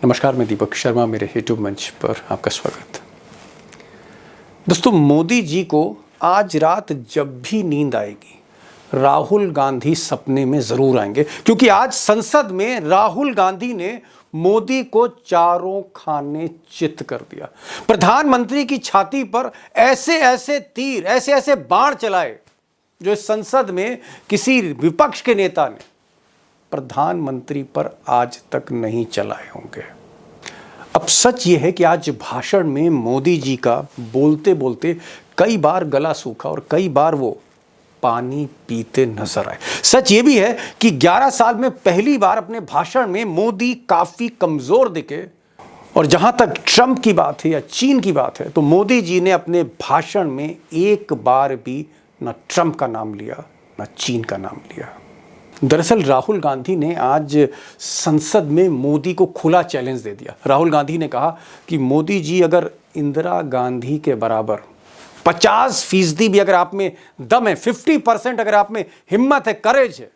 नमस्कार, मैं दीपक शर्मा, मेरे यूट्यूब मंच पर आपका स्वागत। दोस्तों, मोदी जी को आज रात जब भी नींद आएगी, राहुल गांधी सपने में ज़रूर आएंगे, क्योंकि आज संसद में राहुल गांधी ने मोदी को चारों खाने चित कर दिया। प्रधानमंत्री की छाती पर ऐसे ऐसे तीर, ऐसे ऐसे बाण चलाए जो इस संसद में किसी विपक्ष के नेता ने प्रधानमंत्री पर आज तक नहीं चलाए होंगे। अब सच ये है कि आज भाषण में मोदी जी का बोलते बोलते कई बार गला सूखा और कई बार वो पानी पीते नजर आए। सच ये भी है कि 11 साल में पहली बार अपने भाषण में मोदी काफी कमजोर दिखे। और जहां तक ट्रंप की बात है या चीन की बात है, तो मोदी जी ने अपने भाषण में एक बार भी ना ट्रंप का नाम लिया, ना चीन का नाम लिया। दरअसल राहुल गांधी ने आज संसद में मोदी को खुला चैलेंज दे दिया। राहुल गांधी ने कहा कि मोदी जी, अगर इंदिरा गांधी के बराबर 50% भी अगर आप में दम है, 50% अगर आप में हिम्मत है, करेज है,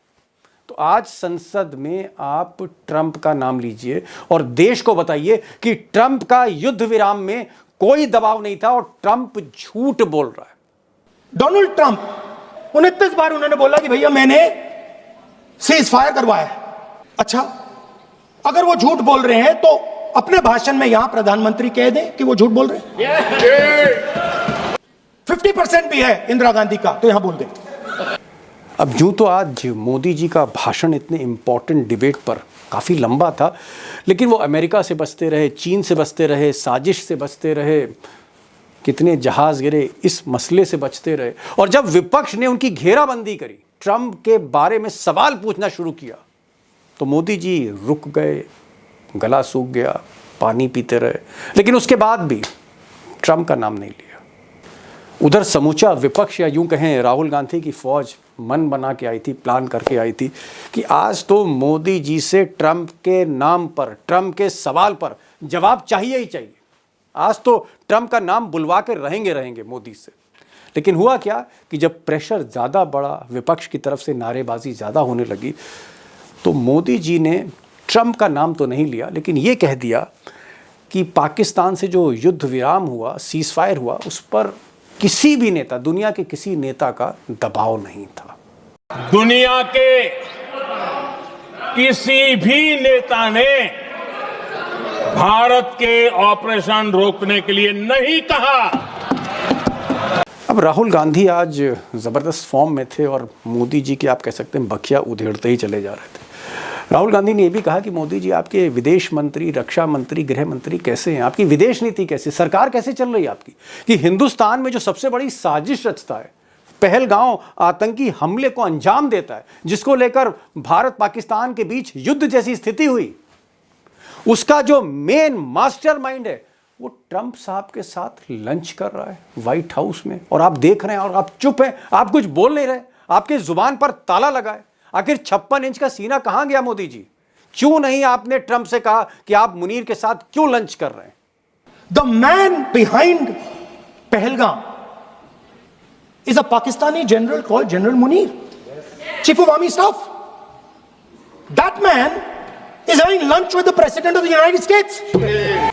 तो आज संसद में आप ट्रंप का नाम लीजिए और देश को बताइए कि ट्रंप का युद्ध विराम में कोई दबाव नहीं था और ट्रंप झूठ बोल रहा है। डोनाल्ड ट्रंप 29 बार उन्होंने बोला कि भैया मैंने सीज फायर करवाया है। अच्छा, अगर वो झूठ बोल रहे हैं तो अपने भाषण में यहां प्रधानमंत्री कह दें कि वो झूठ बोल रहे हैं। 50% भी है इंदिरा गांधी का, तो यहां बोल दें। अब यूं तो आज मोदी जी का भाषण इतने इंपॉर्टेंट डिबेट पर काफ़ी लंबा था, लेकिन वो अमेरिका से बचते रहे, चीन से बचते रहे, साजिश से बचते रहे, कितने जहाज गिरे, इस मसले से बचते रहे। और जब विपक्ष ने उनकी घेराबंदी करी, ट्रंप के बारे में सवाल पूछना शुरू किया, तो मोदी जी रुक गए, गला सूख गया, पानी पीते रहे, लेकिन उसके बाद भी ट्रंप का नाम नहीं लिया। उधर समूचा विपक्ष, या यूं कहें राहुल गांधी की फौज, मन बना के आई थी, प्लान करके आई थी कि आज तो मोदी जी से ट्रंप के नाम पर, ट्रंप के सवाल पर जवाब चाहिए ही चाहिए। आज तो ट्रंप का नाम बुलवा के रहेंगे मोदी से। लेकिन हुआ क्या कि जब प्रेशर ज़्यादा बढ़ा, विपक्ष की तरफ से नारेबाजी ज़्यादा होने लगी, तो मोदी जी ने ट्रंप का नाम तो नहीं लिया, लेकिन ये कह दिया कि पाकिस्तान से जो युद्ध विराम हुआ, सीज फायर हुआ, उस पर किसी भी नेता, दुनिया के किसी नेता का दबाव नहीं था। दुनिया के किसी भी नेता ने भारत के ऑपरेशन रोकने के लिए नहीं कहा। अब राहुल गांधी आज ज़बरदस्त फॉर्म में थे और मोदी जी के, आप कह सकते हैं, बखिया उधेड़ते ही चले जा रहे थे। राहुल गांधी ने यह भी कहा कि मोदी जी, आपके विदेश मंत्री, रक्षा मंत्री, गृह मंत्री कैसे हैं, आपकी विदेश नीति कैसे, सरकार कैसे चल रही है आपकी, कि हिंदुस्तान में जो सबसे बड़ी साजिश रचता है, पहलगांव आतंकी हमले को अंजाम देता है, जिसको लेकर भारत पाकिस्तान के बीच युद्ध जैसी स्थिति हुई, उसका जो मेन मास्टरमाइंड है वो ट्रंप साहब के साथ लंच कर रहा है व्हाइट हाउस में, और आप देख रहे हैं और आप चुप हैं, आप कुछ बोल नहीं रहे, आपके जुबान पर ताला लगा है। आखिर 56 इंच का सीना कहां गया मोदी जी? क्यों नहीं आपने ट्रंप से कहा कि आप मुनीर के साथ क्यों लंच कर रहे हैं? The man behind Pahalgam is a Pakistani general called general Munir, chief of army staff. That man is having lunch with the president of the United States.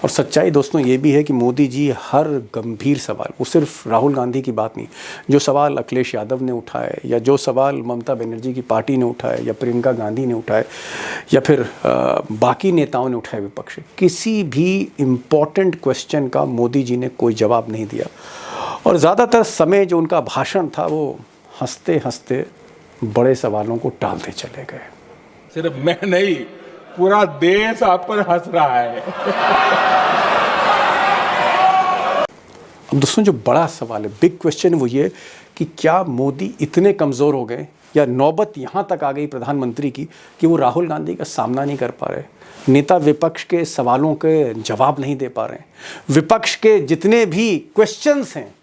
और सच्चाई दोस्तों ये भी है कि मोदी जी हर गंभीर सवाल, वो सिर्फ राहुल गांधी की बात नहीं, जो सवाल अखिलेश यादव ने उठाए, या जो सवाल ममता बनर्जी की पार्टी ने उठाए, या प्रियंका गांधी ने उठाए, या फिर बाकी नेताओं ने उठाए विपक्ष, किसी भी इम्पॉर्टेंट क्वेश्चन का मोदी जी ने कोई जवाब नहीं दिया। और ज़्यादातर समय जो उनका भाषण था, वो हंसते हंसते बड़े सवालों को टालते चले गए। सिर्फ मैं नहीं, पूरा देश आप पर हंस रहा है। अब दोस्तों, जो बड़ा सवाल है, बिग क्वेश्चन, वो ये कि क्या मोदी इतने कमज़ोर हो गए, या नौबत यहाँ तक आ गई प्रधानमंत्री की कि वो राहुल गांधी का सामना नहीं कर पा रहे, नेता विपक्ष के सवालों के जवाब नहीं दे पा रहे हैं, विपक्ष के जितने भी क्वेश्चंस हैं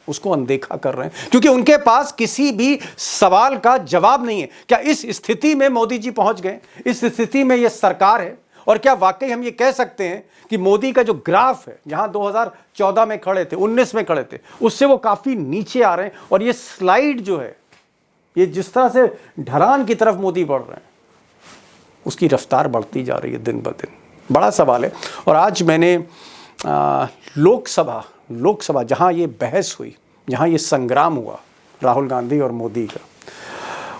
उसको अनदेखा कर रहे हैं, क्योंकि उनके पास किसी भी सवाल का जवाब नहीं है। क्या इस स्थिति में मोदी जी पहुंच गए? इस स्थिति में यह सरकार है? और क्या वाकई हम ये कह सकते हैं कि मोदी का जो ग्राफ है, जहां 2014 में खड़े थे, 19 में खड़े थे, उससे वो काफी नीचे आ रहे हैं, और ये स्लाइड जो है, ये जिस तरह से ढलान की तरफ मोदी बढ़ रहे हैं, उसकी रफ्तार बढ़ती जा रही है दिन ब दिन। बड़ा सवाल है। और आज मैंने लोकसभा जहाँ ये बहस हुई, जहाँ ये संग्राम हुआ राहुल गांधी और मोदी का,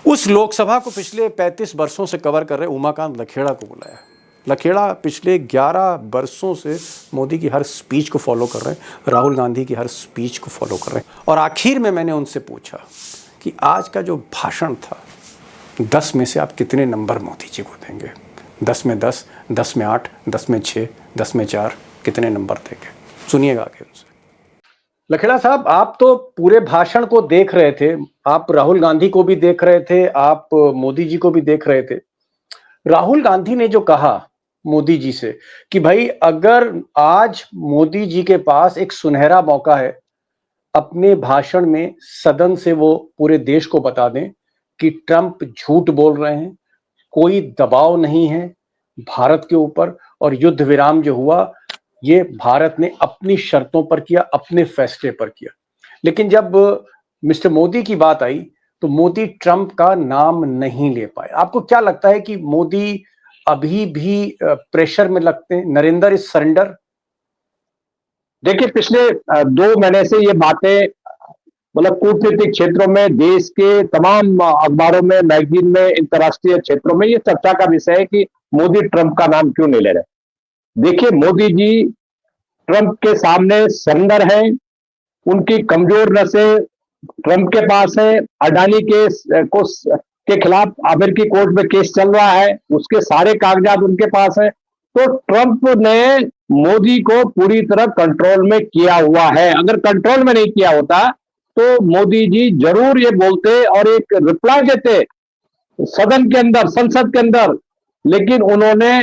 उस लोकसभा को पिछले 35 वर्षों से कवर कर रहे उमाकांत लखेड़ा को बुलाया। लखेड़ा पिछले 11 वर्षों से मोदी की हर स्पीच को फॉलो कर रहे हैं, राहुल गांधी की हर स्पीच को फॉलो कर रहे हैं। और आखिर में मैंने उनसे पूछा कि आज का जो भाषण था, 10 में से आप कितने नंबर मोदी जी को देंगे? 10 में 10, 10 में 8, 10 में 6, 10 में 4, कितने नंबर देंगे? सुनिएगा आगे उनसे। लखेड़ा साहब, आप तो पूरे भाषण को देख रहे थे, आप राहुल गांधी को भी देख रहे थे, आप मोदी जी को भी देख रहे थे। राहुल गांधी ने जो कहा मोदी जी से कि भाई अगर आज मोदी जी के पास एक सुनहरा मौका है, अपने भाषण में सदन से वो पूरे देश को बता दें कि ट्रंप झूठ बोल रहे हैं, कोई दबाव नहीं है भारत के ऊपर, और युद्ध विराम जो हुआ ये भारत ने अपनी शर्तों पर किया, अपने फैसले पर किया। लेकिन जब मिस्टर मोदी की बात आई तो मोदी ट्रंप का नाम नहीं ले पाए। आपको क्या लगता है कि मोदी अभी भी प्रेशर में लगते हैं? Narendra is surrender? देखिए, पिछले 2 महीने से ये बातें मतलब कूटनीतिक क्षेत्रों में, देश के तमाम अखबारों में, मैगजीन में, अंतर्राष्ट्रीय क्षेत्रों में ये चर्चा का विषय है कि मोदी ट्रंप का नाम क्यों नहीं ले रहे। देखिए, मोदी जी ट्रंप के सामने सरेंडर हैं, उनकी कमजोर नसें ट्रंप के पास है। अडानी के खिलाफ अमेरिकी कोर्ट में केस चल रहा है, उसके सारे कागजात उनके पास है। तो ट्रंप ने मोदी को पूरी तरह कंट्रोल में किया हुआ है। अगर कंट्रोल में नहीं किया होता तो मोदी जी जरूर ये बोलते और एक रिप्लाई देते सदन के अंदर, संसद के अंदर, लेकिन उन्होंने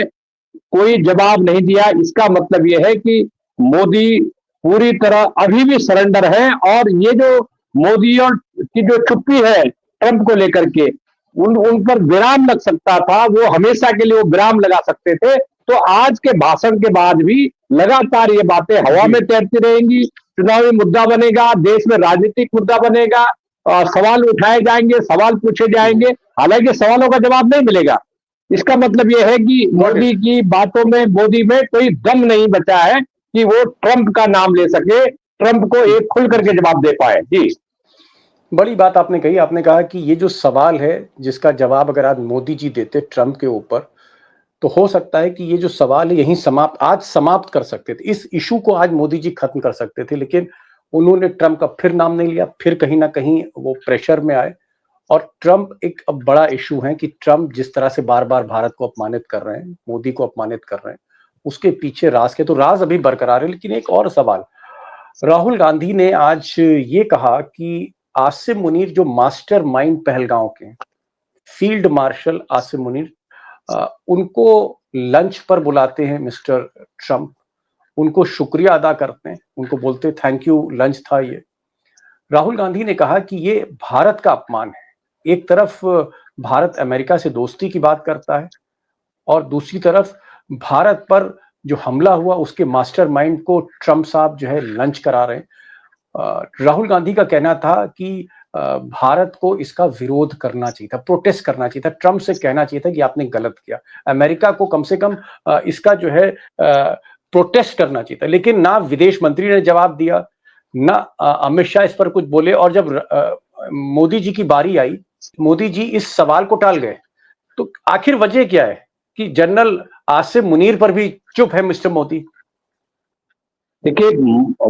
कोई जवाब नहीं दिया। इसका मतलब यह है कि मोदी पूरी तरह अभी भी सरेंडर है, और ये जो मोदी और की जो चुप्पी है ट्रंप को लेकर के, उन पर विराम लग सकता था, वो हमेशा के लिए वो विराम लगा सकते थे। तो आज के भाषण के बाद भी लगातार ये बातें हवा में तैरती रहेंगी, चुनावी मुद्दा बनेगा, देश में राजनीतिक मुद्दा बनेगा, सवाल उठाए जाएंगे, सवाल पूछे जाएंगे, हालांकि सवालों का जवाब नहीं मिलेगा। इसका मतलब यह है कि मोदी की बातों में, मोदी में कोई दम नहीं बचा है कि वो ट्रंप का नाम ले सके, ट्रंप को एक खुल करके जवाब दे पाए। जी, बड़ी बात आपने कही। आपने कहा कि ये जो सवाल है जिसका जवाब अगर आज मोदी जी देते ट्रंप के ऊपर, तो हो सकता है कि ये जो सवाल है यहीं समाप्त कर सकते थे, इस इशू को आज मोदी जी खत्म कर सकते थे। लेकिन उन्होंने ट्रंप का फिर नाम नहीं लिया, फिर कहीं ना कहीं वो प्रेशर में आए। और ट्रंप एक अब बड़ा इशू है कि ट्रंप जिस तरह से बार बार भारत को अपमानित कर रहे हैं, मोदी को अपमानित कर रहे हैं, उसके पीछे राज के तो राज अभी बरकरार है। लेकिन एक और सवाल, राहुल गांधी ने आज ये कहा कि आसिम मुनीर जो मास्टर माइंड पहलगांव के फील्ड मार्शल आसिम मुनीर, उनको लंच पर बुलाते हैं मिस्टर ट्रंप, उनको शुक्रिया अदा करते हैं, उनको बोलते थैंक यू, लंच था ये। राहुल गांधी ने कहा कि ये भारत का अपमान है। एक तरफ भारत अमेरिका से दोस्ती की बात करता है और दूसरी तरफ भारत पर जो हमला हुआ उसके मास्टरमाइंड को ट्रंप साहब जो है लंच करा रहे हैं। राहुल गांधी का कहना था कि भारत को इसका विरोध करना चाहिए था, प्रोटेस्ट करना चाहिए था, ट्रंप से कहना चाहिए था कि आपने गलत किया, अमेरिका को कम से कम इसका जो है प्रोटेस्ट करना चाहिए था। लेकिन ना विदेश मंत्री ने जवाब दिया, ना अमित शाह इस पर कुछ बोले। और जब मोदी जी की बारी आई, मोदी जी इस सवाल को टाल गए। तो आखिर वजह क्या है कि जनरल आसिम मुनीर पर भी चुप है मिस्टर मोदी? देखिए,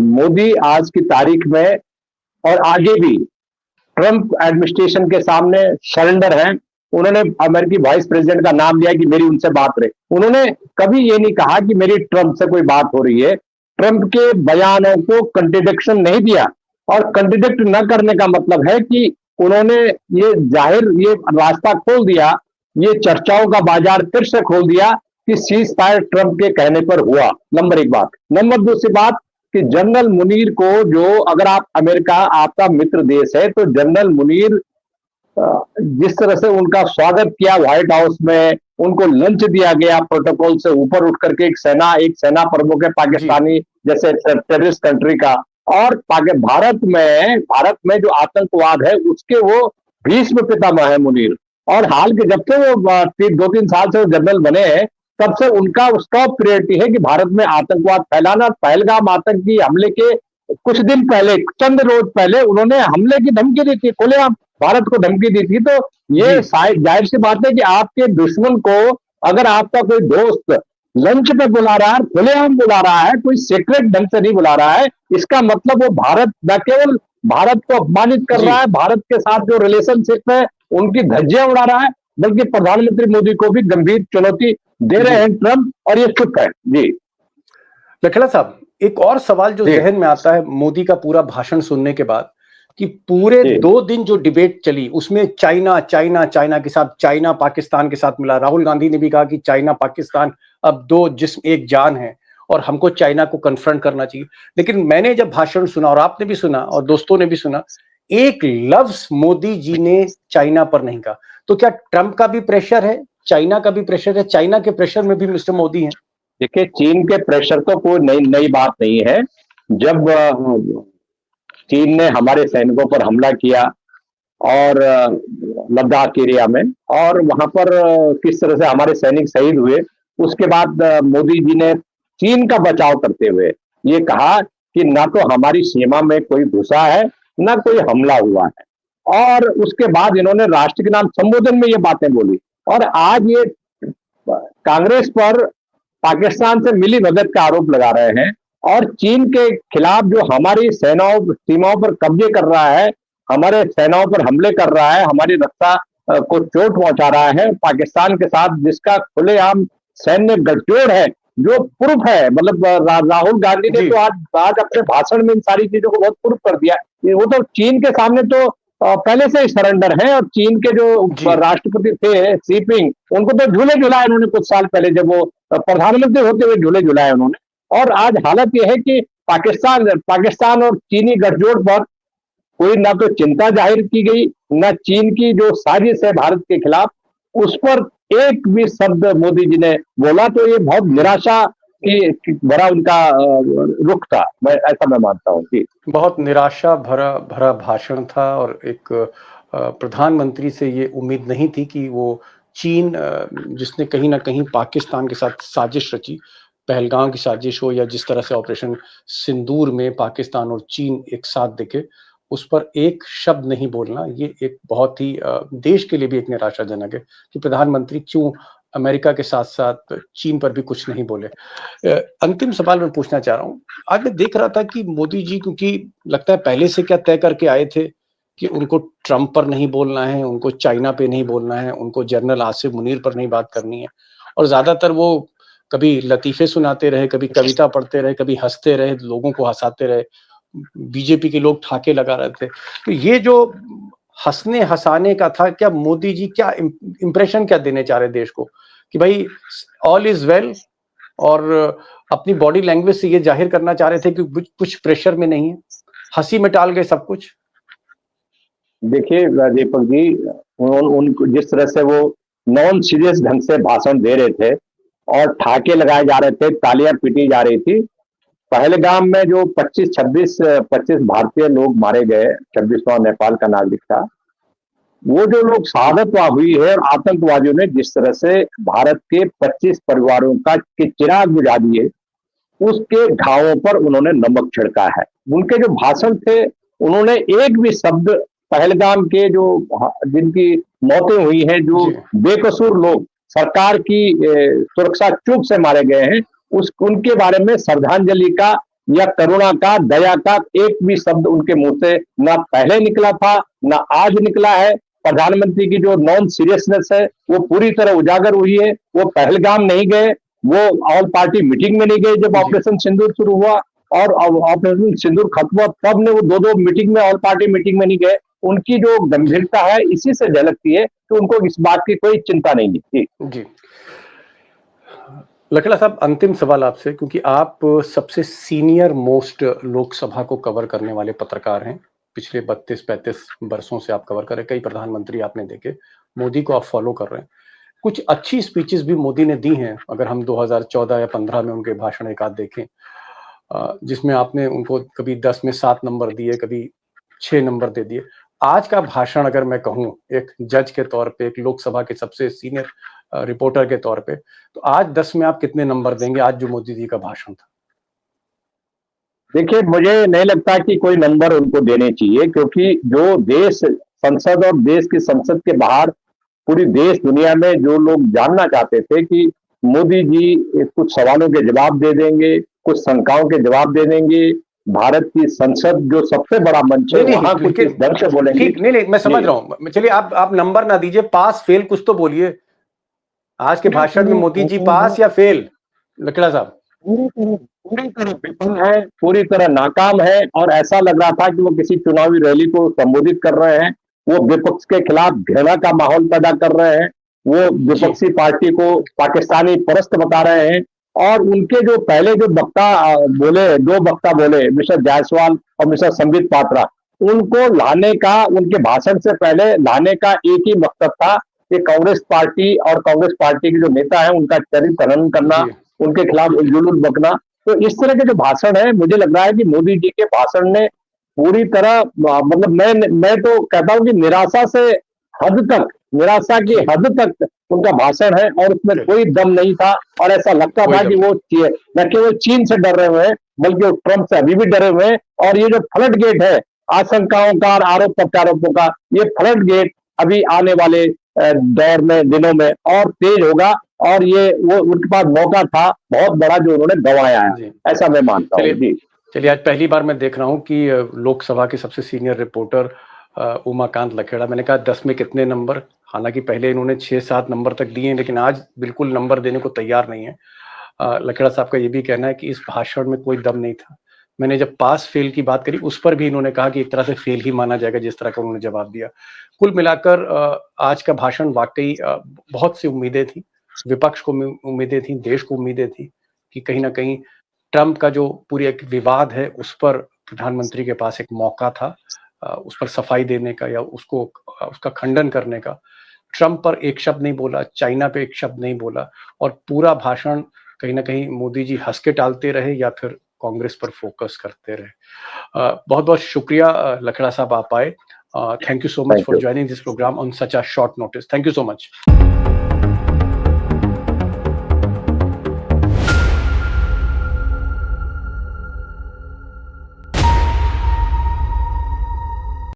मोदी आज की तारीख में और आगे भी ट्रंप एडमिनिस्ट्रेशन के सामने सरेंडर हैं। उन्होंने अमेरिकी वाइस प्रेसिडेंट का नाम लिया कि मेरी उनसे बात रहे। उन्होंने कभी ये नहीं कहा कि मेरी ट्रंप से कोई बात हो रही है। ट्रंप के बयानों को कंट्रडिक्शन नहीं दिया, और कंट्रडिक्ट न करने का मतलब है कि उन्होंने ये जाहिर ये रास्ता खोल दिया, ये चर्चाओं का बाजार फिर से खोल दिया कि सीज फायर ट्रंप के कहने पर हुआ। नंबर 1 बात। नंबर 2 बात कि जनरल मुनीर को, जो अगर आप अमेरिका आपका मित्र देश है, तो जनरल मुनीर जिस तरह से उनका स्वागत किया व्हाइट हाउस में, उनको लंच दिया गया प्रोटोकॉल से ऊपर उठ करके, एक सेना प्रमुख है पाकिस्तानी जैसे टेररिस्ट कंट्री का, और भारत में जो आतंकवाद है उसके वो भीष्म पितामह है मुनीर। और हाल के जब से वो 2-3 साल से वो जनरल बने हैं, तब से उनका टॉप प्रायोरिटी है कि भारत में आतंकवाद फैलाना। पहलगाम आतंकी हमले के कुछ दिन पहले, चंद रोज पहले उन्होंने हमले की धमकी दी थी, खुलेआम भारत को धमकी दी थी। तो ये जाहिर सी बात है कि आपके दुश्मन को अगर आपका कोई दोस्त लंच पे बुला रहा है, खुलेआम बुला रहा है, कोई सीक्रेट ढंग से नहीं बुला रहा है, इसका मतलब वो भारत न केवल भारत को अपमानित कर रहा है, भारत के साथ जो रिलेशनशिप है उनकी धज्जियां उड़ा रहा है, बल्कि प्रधानमंत्री मोदी को भी गंभीर चुनौती दे रहे हैं ट्रंप, और ये चुप है। जी लखेड़ा साहब, एक और सवाल जो जहन में आता है मोदी का पूरा भाषण सुनने के बाद, कि पूरे 2 दिन जो डिबेट चली उसमें चाइना चाइना चाइना के साथ, चाइना पाकिस्तान के साथ मिला। राहुल गांधी ने भी कहा कि चाइना पाकिस्तान अब 2 जिस्म एक जान है और हमको चाइना को कन्फ्रंट करना चाहिए। लेकिन मैंने जब भाषण सुना, और आपने भी सुना और दोस्तों ने भी सुना, एक लफ्ज मोदी जी ने चाइना पर नहीं कहा। तो क्या ट्रंप का भी प्रेशर है, चाइना का भी प्रेशर है, चाइना के प्रेशर में भी मिस्टर मोदी हैं? देखिए, चीन के प्रेशर तो कोई नई बात नहीं है। जब चीन ने हमारे सैनिकों पर हमला किया और लद्दाख एरिया में, और वहां पर किस तरह से हमारे सैनिक शहीद हुए, उसके बाद मोदी जी ने चीन का बचाव करते हुए ये कहा कि ना तो हमारी सीमा में कोई घुसा है, ना कोई हमला हुआ है। और उसके बाद इन्होंने राष्ट्र के नाम संबोधन में ये बातें बोली, और आज ये कांग्रेस पर पाकिस्तान से मिली भगत का आरोप लगा रहे हैं, और चीन के खिलाफ जो हमारी सेनाओं सीमाओं पर कब्जे कर रहा है, हमारे सेनाओं पर हमले कर रहा है, हमारी रक्षा को चोट पहुंचा रहा है, पाकिस्तान के साथ जिसका खुलेआम सैन्य गठजोड़ है, जो प्रूफ है। मतलब राहुल गांधी ने तो आज अपने भाषण में इन सारी चीजों को बहुत प्रूफ कर दिया। वो तो चीन के सामने तो पहले से ही सरेंडर है, और चीन के जो राष्ट्रपति थे शी पिंग, उनको तो झूले झुलाए उन्होंने कुछ साल पहले, जब वो प्रधानमंत्री होते हुए झूले झुलाए उन्होंने। और आज हालत यह है कि पाकिस्तान और चीनी गठजोड़ पर कोई ना तो चिंता जाहिर की गई, ना चीन की जो साजिश है भारत के खिलाफ, उस पर एक भी शब्द मोदी जी ने बोला। तो ये बहुत निराशा की भरा उनका रुख था, ऐसा मैं मानता हूँ कि बहुत निराशा भरा भरा भाषण था, और एक प्रधानमंत्री से ये उम्मीद नहीं थी कि वो चीन, जिसने कहीं ना कहीं पाकिस्तान के साथ साजिश रची, पहलगाम की साजिश हो या जिस तरह से ऑपरेशन सिंदूर में पाकिस्तान और चीन एक साथ दिखे, उस पर एक शब्द नहीं बोलना, ये एक बहुत ही देश के लिए भी एक निराशाजनक है कि प्रधानमंत्री क्यों अमेरिका के साथ साथ चीन पर भी कुछ नहीं बोले। अंतिम सवाल मैं पूछना चाह रहा हूँ, आज मैं देख रहा था कि मोदी जी, क्योंकि लगता है पहले से क्या तय करके आए थे कि उनको ट्रंप पर नहीं बोलना है, उनको चाइना पे नहीं बोलना है, उनको जनरल आसिफ मुनीर पर नहीं बात करनी है, और ज्यादातर वो कभी लतीफे सुनाते रहे, कभी कविता पढ़ते रहे, कभी हंसते रहे, लोगों को हंसाते रहे, बीजेपी के लोग ठाके लगा रहे थे। तो ये जो हंसने हंसाने का था, क्या मोदी जी क्या इंप्रेशन क्या देने चाह रहे देश को कि भाई ऑल इज वेल, और अपनी बॉडी लैंग्वेज से ये जाहिर करना चाह रहे थे कि कुछ प्रेशर में नहीं है, हंसी में टाल गए सब कुछ? देखिए दीपक जी, उनको जिस तरह से वो नॉन सीरियस ढंग से भाषण दे रहे थे और ठाके लगाए जा रहे थे, तालियां पीटी जा रही थी। पहलगाम में जो 25 भारतीय लोग मारे गए, 26वां नेपाल का नागरिक था, वो जो लोग शहादत हुई है, और आतंकवादियों ने जिस तरह से भारत के 25 परिवारों का के चिराग बुझा दिए, उसके घावों पर उन्होंने नमक छिड़का है। उनके जो भाषण थे, उन्होंने एक भी शब्द पहलगाम के जो जिनकी मौतें हुई हैं, जो बेकसूर लोग सरकार की सुरक्षा चूक से मारे गए हैं, उनके बारे में श्रद्धांजलि का या करुणा का, दया का एक भी शब्द उनके मुंह से ना पहले निकला था, ना आज निकला है। प्रधानमंत्री की जो नॉन सीरियसनेस है वो पूरी तरह उजागर हुई है। वो पहलगाम नहीं गए, वो ऑल पार्टी मीटिंग में नहीं गए जब ऑपरेशन सिंदूर शुरू हुआ, और ऑपरेशन सिंदूर खत्म हुआ तब ने वो दो मीटिंग में, ऑल पार्टी मीटिंग में नहीं गए। उनकी जो गंभीरता है इसी से झलकती है कि उनको इस बात की कोई चिंता नहीं थी। जी लखेड़ा साहब, अंतिम सवाल आपसे, क्योंकि आप सबसे सीनियर मोस्ट लोकसभा को कवर करने वाले पत्रकार हैं, पिछले 32-35 वर्षों से आप कवर कर रहे हैं, कई प्रधानमंत्री आपने देखे, मोदी को आप फॉलो कर रहे हैं। कुछ अच्छी स्पीचेस भी मोदी ने दी हैं, अगर हम 2014 या 15 में उनके भाषण एक आध देखें, जिसमें आपने उनको कभी 10 में 7 नंबर दिए, कभी 6 नंबर दे दिए। आज का भाषण अगर मैं कहूं एक जज के तौर पे, एक लोकसभा के सबसे सीनियर रिपोर्टर के तौर पे, तो आज 10 में आप कितने नंबर देंगे आज जो मोदी जी का भाषण था? देखिए, मुझे नहीं लगता कि कोई नंबर उनको देने चाहिए, क्योंकि जो देश संसद और देश की संसद के बाहर पूरी देश दुनिया में जो लोग जानना चाहते थे कि मोदी जी कुछ सवालों के जवाब दे देंगे, कुछ शंकाओं के जवाब दे देंगे, भारत की संसद जो सबसे बड़ा मंच है नहीं, वहां कुछ लेकिन इस ढंग से बोलेंगे। ठीक, नहीं, मैं समझ जी। रहा हूँ। चलिए आप नंबर ना दीजिए, पास फेल कुछ तो बोलिए। आज के भाषण में मोदी जी पास या फेल, लकड़ा साहब? पूरी तरह विफल है, पूरी तरह नाकाम है, और ऐसा लग रहा था कि वो किसी चुनावी रैली को संबोधित कर रहे हैं। वो विपक्ष के खिलाफ घृणा का माहौल पैदा कर रहे हैं, वो जी, विपक्षी पार्टी को पाकिस्तानी परस्त बता रहे हैं। और उनके जो पहले जो वक्ता बोले, 2 वक्ता बोले, मिस्टर जायसवाल और मिस्टर संबित पात्रा, उनको लाने का, उनके भाषण से पहले लाने का एक ही मकसद था कि कांग्रेस पार्टी और कांग्रेस पार्टी के जो नेता है उनका चरित्र हनन करना, जी, उनके खिलाफ जुलूस बकना। तो इस तरह के जो भाषण है, मुझे लग रहा है कि मोदी जी के भाषण ने पूरी तरह मतलब मैं तो कहता हूं कि निराशा की जी, हद तक उनका भाषण है, और उसमें चलिए, कोई दम नहीं था। और ऐसा लगता कोई था दम कि नहीं। वो न केवल चीन से डर रहे हुए हैं, बल्कि वो ट्रंप से अभी भी डरे हुए हैं। और ये जो फ्लड गेट है आशंकाओं का और आरोप प्रत्यारोपों का, ये फ्लड गेट अभी आने वाले दौर में, दिनों में और तेज होगा। और ये वो उनके पास मौका था बहुत बड़ा जो उन्होंने गंवाया है, जी, ऐसा मैं मानता हूँ। चलिए, जी। चलिए, आज पहली बार मैं देख रहा हूँ कि लोकसभा के सबसे सीनियर रिपोर्टर उमाकांत लखेड़ा, मैंने कहा 10 में कितने नंबर? हालांकि पहले इन्होंने 6-7 नंबर तक दिए हैं, लेकिन आज बिल्कुल नंबर देने को तैयार नहीं है। लखेड़ा साहब का ये भी कहना है कि इस भाषण में कोई दम नहीं था। मैंने जब पास फेल की बात करी, उस पर भी इन्होंने कहा कि एक तरह से फेल ही माना जाएगा, जिस तरह का उन्होंने जवाब दिया। कुल मिलाकर आज का भाषण वाकई बहुत सी उम्मीदें थी, विपक्ष को उम्मीदें थी, देश को उम्मीदें थी कि कहीं ना कहीं ट्रंप का जो पूरी एक विवाद है उस पर प्रधानमंत्री के पास एक मौका था, उस पर सफाई देने का या उसको उसका खंडन करने का। ट्रंप पर एक शब्द नहीं बोला, चाइना पे एक शब्द नहीं बोला, और पूरा भाषण कहीं ना कहीं मोदी जी हंस के टालते रहे या फिर कांग्रेस पर फोकस करते रहे। बहुत बहुत शुक्रिया लखड़ा साहब, आप आए। Thank you so much thank for you. Joining this programme on such a short notice. Thank you so much.